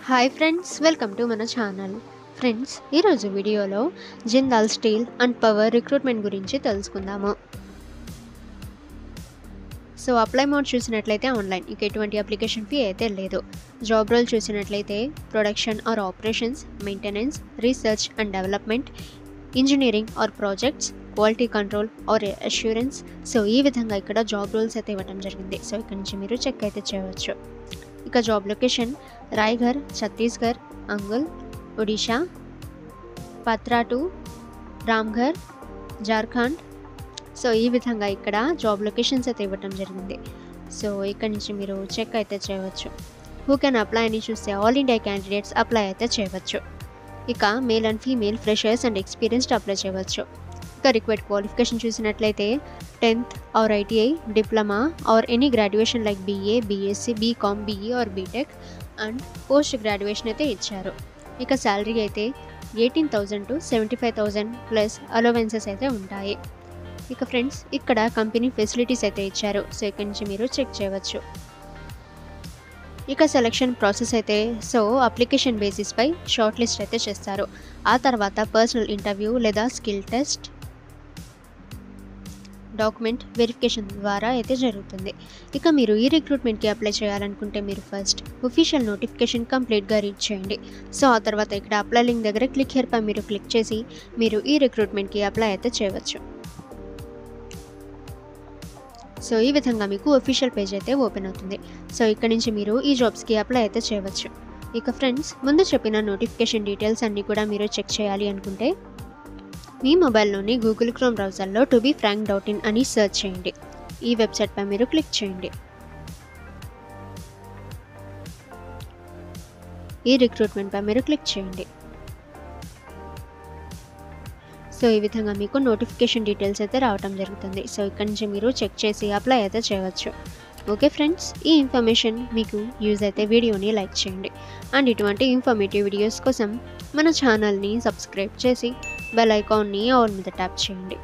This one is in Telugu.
హాయ్ ఫ్రెండ్స్, వెల్కమ్ టు మన ఛానల్. ఫ్రెండ్స్, ఈరోజు వీడియోలో Jindal steel and power recruitment గురించి తెలుసుకుందాము. సో అప్లై మోడ్ చూసినట్లయితే ఆన్లైన్, ఇక ఎటువంటి అప్లికేషన్ ఫీ అయితే లేదు. జాబ్ రోల్ చూసినట్లయితే production or operations, maintenance, research and development, engineering or projects, quality control or assurance. So ఈ విధంగా ఇక్కడ జాబ్ రోల్స్ అయితే ఇవ్వడం జరిగింది. సో ఇక్కడ నుంచి మీరు చెక్ అయితే చేయవచ్చు. ఇక job location Raigarh, Chhattisgarh, Angul, Odisha, Patratu Ramgarh, Jharkhand. So ఈ విధంగా ఇక్కడ జాబ్ లొకేషన్స్ అయితే ఇవ్వడం జరిగింది. సో ఇక్కడ నుంచి మీరు చెక్ అయితే చేయవచ్చు. హూ కెన్ అప్లై అని చూస్తే ఆల్ ఇండియా క్యాండిడేట్స్ అప్లై అయితే చేయవచ్చు. ఇక male and female, freshers and experienced apply చేయవచ్చు. ఇక రిక్వైర్డ్ క్వాలిఫికేషన్ చూసినట్లయితే 10th or ITI, diploma or any graduation like BA, BSc, BCom, BE or BTech and post graduation అయితే ఇచ్చారు. ఇక శాలరీ అయితే 18,000 to 75,000 ప్లస్ అలవెన్సెస్ అయితే ఉంటాయి. ఇక ఫ్రెండ్స్, ఇక్కడ కంపెనీ ఫెసిలిటీస్ అయితే ఇచ్చారు. సో ఇక్కడ నుంచి మీరు చెక్ చేయవచ్చు. ఇక సెలక్షన్ ప్రాసెస్ అయితే అప్లికేషన్ బేసిస్పై షార్ట్ లిస్ట్ అయితే చేస్తారు. ఆ తర్వాత పర్సనల్ ఇంటర్వ్యూ లేదా స్కిల్ టెస్ట్, డాక్యుమెంట్ వెరిఫికేషన్ ద్వారా అయితే జరుగుతుంది. ఇక మీరు ఈ రిక్రూట్మెంట్కి అప్లై చేయాలనుకుంటే మీరు ఫస్ట్ ఒఫీషియల్ నోటిఫికేషన్ కంప్లీట్గా రీడ్ చేయండి. సో ఆ తర్వాత ఇక్కడ అప్లై లింక్ దగ్గర క్లిక్ హియర్పై మీరు క్లిక్ చేసి మీరు ఈ రిక్రూట్మెంట్కి అప్లై అయితే చేయవచ్చు. సో ఈ విధంగా మీకు ఒఫీషియల్ పేజ్ అయితే ఓపెన్ అవుతుంది. సో ఇక్కడ నుంచి మీరు ఈ జాబ్స్కి అప్లై అయితే చేయవచ్చు. ఇక ఫ్రెండ్స్, ముందు చెప్పిన నోటిఫికేషన్ డీటెయిల్స్ అన్నీ కూడా మీరు చెక్ చేయాలి అనుకుంటే మీ మొబైల్లోని గూగుల్ క్రోమ్ బ్రౌజర్లో tobefrank.in అని సెర్చ్ చేయండి. ఈ వెబ్సైట్పై మీరు క్లిక్ చేయండి. ఈ రిక్రూట్మెంట్పై మీరు క్లిక్ చేయండి. సో ఈ విధంగా మీకు నోటిఫికేషన్ డీటెయిల్స్ అయితే రావడం జరుగుతుంది. సో ఇక్కడ నుంచి మీరు చెక్ చేసి అప్లై అయితే చేయవచ్చు. ఓకే ఫ్రెండ్స్, ఈ ఇన్ఫర్మేషన్ మీకు యూజ్ అయితే వీడియోని లైక్ చేయండి. అండ్ ఇటువంటి ఇన్ఫర్మేటివ్ వీడియోస్ కోసం మన ఛానల్ని సబ్స్క్రైబ్ చేసి బెల్ ఐకాన్ని ఆల్ మీద ట్యాప్ చేయండి.